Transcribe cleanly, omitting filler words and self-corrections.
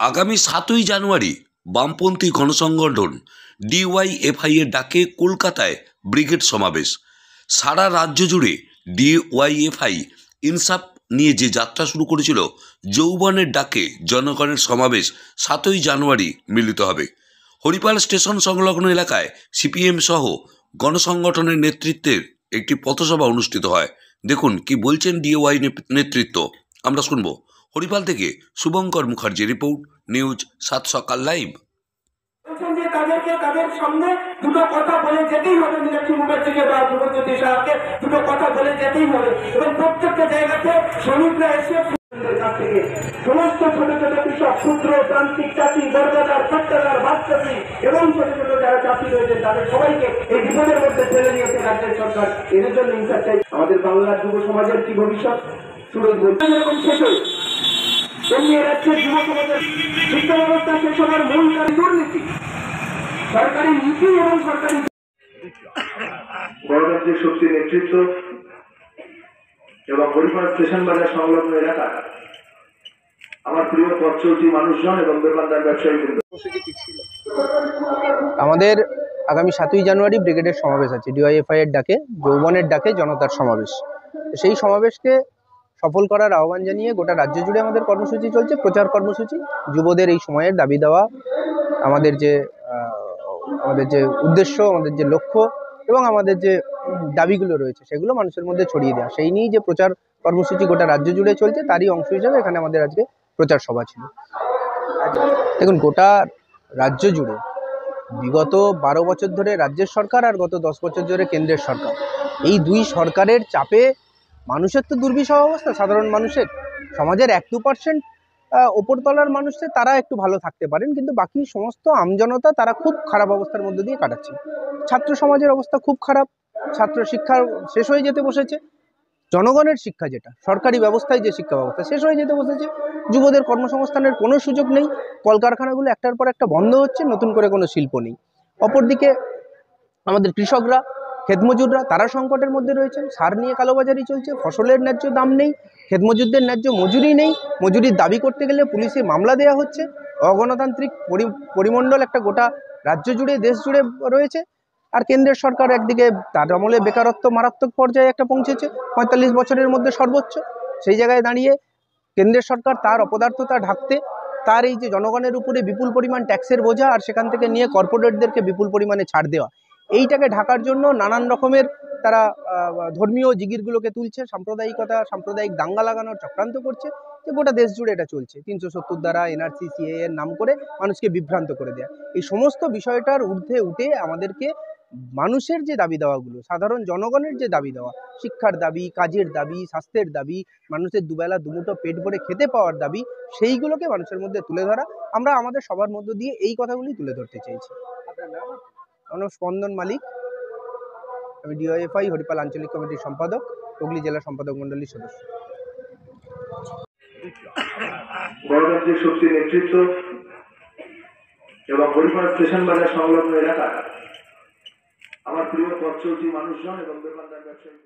আগামী 7ই জানুয়ারি বামপন্থী গণসংগঠন ডিওয়াইএফআই এর ডাকে কলকাতায় ব্রিগেড সমাবেশ। সারা রাজ্য জুড়ে ডিওয়াইএফআই ইনসাফ নিয়ে যে যাত্রা শুরু করেছিল, যৌবনের ডাকে জনগণের সমাবেশ 7ই জানুয়ারি মিলিত হবে। হরিপাল স্টেশন সংলগ্ন এলাকায় সিপিএম সহ গণসংগঠনের নেতৃত্বের একটি পথসভা অনুষ্ঠিত হয়। দেখুন কি বলছেন ডিওয়াই নেতৃত্ব, আমরা শুনবো। হরিপাল থেকে শুভঙ্কর মুখার্জি রিপোর্ট, নিউজ 7 সকাল লাইভ। তাদেরকে তাদের সামনে দুটো কথা বলে যেতেই হবে, মীনাক্ষী মুখার্জিকে বা ধ্রুবজ্যোতি সাহাকে দুটো কথা বলে যেতেই হবে। এবং প্রত্যেকটা জায়গাতে শ্রমিকরা এসে থেকে সমস্ত ছোট ছোট কৃষক, ক্ষুদ্র প্রান্তিক চাষি, বর্গদার, পাট্টাদার, ভাত চাষি এবং ছোট ছোট যারা চাষি রয়েছেন তাদের সবাইকে এই বিপদের মধ্যে ফেলে নিয়েছে রাজ্যের সরকার। এদের জন্য ইনসাফ চাই। আমাদের বাংলার যুব সমাজের কি ভবিষ্যৎ? সুরজ বলছে এরকম শেষ হয়ে তেমনি রাজ্যের যুব সমাজের শিক্ষা ব্যবস্থা শেষ হওয়ার মূল কারণ দুর্নীতি, সরকারি নীতি এবং সরকারি গণতান্ত্রিক শক্তির নেতৃত্ব এবং হরিপাল স্টেশন বাজার সংলগ্ন এলাকা আমার প্রিয় পথ চলতি মানুষজন এবং দোকানদার ব্যবসায়ী। আমাদের আগামী 7ই জানুয়ারি ব্রিগেডের সমাবেশ আছে, ডিওয়াইএফআই এর ডাকে, যৌবনের ডাকে জনতার সমাবেশ। সেই সমাবেশকে সফল করার আহ্বান জানিয়ে গোটা রাজ্য জুড়ে আমাদের কর্মসূচি চলছে, প্রচার কর্মসূচি। যুবদের এই সময়ের দাবি দেওয়া, আমাদের যে উদ্দেশ্য, আমাদের যে লক্ষ্য এবং আমাদের যে দাবিগুলো রয়েছে সেগুলো মানুষের মধ্যে ছড়িয়ে দেওয়া, সেই নিয়েই যে প্রচার কর্মসূচি গোটা রাজ্য জুড়ে চলছে, তারই অংশ হিসেবে এখানে আমাদের আজকে প্রচার সভা ছিল। দেখুন, গোটা রাজ্য জুড়ে বিগত 12 বছর ধরে রাজ্যের সরকার আর গত 10 বছর ধরে কেন্দ্রের সরকার, এই দুই সরকারের চাপে মানুষের তো দুর্বিষহ অবস্থা। সাধারণ মানুষের, সমাজের 1-2% ওপরতলার মানুষদের তারা একটু ভালো থাকতে পারেন, কিন্তু বাকি সমস্ত আমজনতা তারা খুব খারাপ অবস্থার মধ্যে দিয়ে কাটাচ্ছে। ছাত্র সমাজের অবস্থা খুব খারাপ, ছাত্র শিক্ষা শেষ হয়ে যেতে বসেছে, জনগণের শিক্ষা যেটা সরকারি ব্যবস্থায় যে শিক্ষা ব্যবস্থা শেষ হয়ে যেতে বসেছে, যুবদের কর্মসংস্থানের কোনো সুযোগ নেই, কলকারখানাগুলো একটার পর একটা বন্ধ হচ্ছে, নতুন করে কোনো শিল্প নেই। অপরদিকে আমাদের কৃষকরা, ক্ষেতমজুররা, তারা সংকটের মধ্যে রয়েছেন। সার নিয়ে কালোবাজারি চলছে, ফসলের ন্যায্য দাম নেই, ক্ষেতমজুরদের ন্যায্য মজুরি নেই, মজুরির দাবি করতে গেলে পুলিশে মামলা দেওয়া হচ্ছে। অগণতান্ত্রিক পরিমণ্ডল একটা গোটা রাজ্য জুড়ে, দেশ জুড়ে রয়েছে। আর কেন্দ্রের সরকার একদিকে তার আমলে বেকারত্ব মারাত্মক পর্যায়ে একটা পৌঁছেছে, 45 বছরের মধ্যে সর্বোচ্চ। সেই জায়গায় দাঁড়িয়ে কেন্দ্রের সরকার তার অপদার্থতা ঢাকতে, তার এই যে জনগণের উপরে বিপুল পরিমাণ ট্যাক্সের বোঝা আর সেখান থেকে নিয়ে কর্পোরেটদেরকে বিপুল পরিমাণে ছাড় দেওয়া, এইটাকে ঢাকার জন্য নানান রকমের তারা ধর্মীয় জিগিরগুলোকে তুলছে, সাম্প্রদায়িকতা, সাম্প্রদায়িক দাঙ্গা লাগানোর চক্রান্ত করছে। যে গোটা দেশ জুড়ে এটা চলছে, 370 দ্বারা এনআরসি সিএএ এর নাম করে মানুষকে বিভ্রান্ত করে দেয়া। এই সমস্ত বিষয়টার ঊর্ধ্বে উঠে আমাদেরকে মানুষের যে দাবি দেওয়াগুলো, সাধারণ জনগণের যে দাবি দেওয়া, শিক্ষার দাবি, কাজের দাবি, স্বাস্থ্যের দাবি, মানুষের দুবেলা দুমুঠো পেট ভরে খেতে পাওয়ার দাবি, সেইগুলোকে মানুষের মধ্যে তুলে ধরা। আমরা আমাদের সবার মধ্য দিয়ে এই কথাগুলি তুলে ধরতে চেয়েছি। আমার নাম স্পন্দন মালিক, আমি ডিওয়াইএফআই হরিপাল আঞ্চলিক কমিটির সম্পাদক, হুগলি জেলা সম্পাদক মণ্ডলীর সদস্য। গণতান্ত্রিক শক্তির নেতৃত্ব এবং হরিপাল স্টেশন বাজার সংলগ্ন এলাকা আমার প্রিয় পথ চলতি মানুষজন এবং দোকানদার ব্যবসায়ী।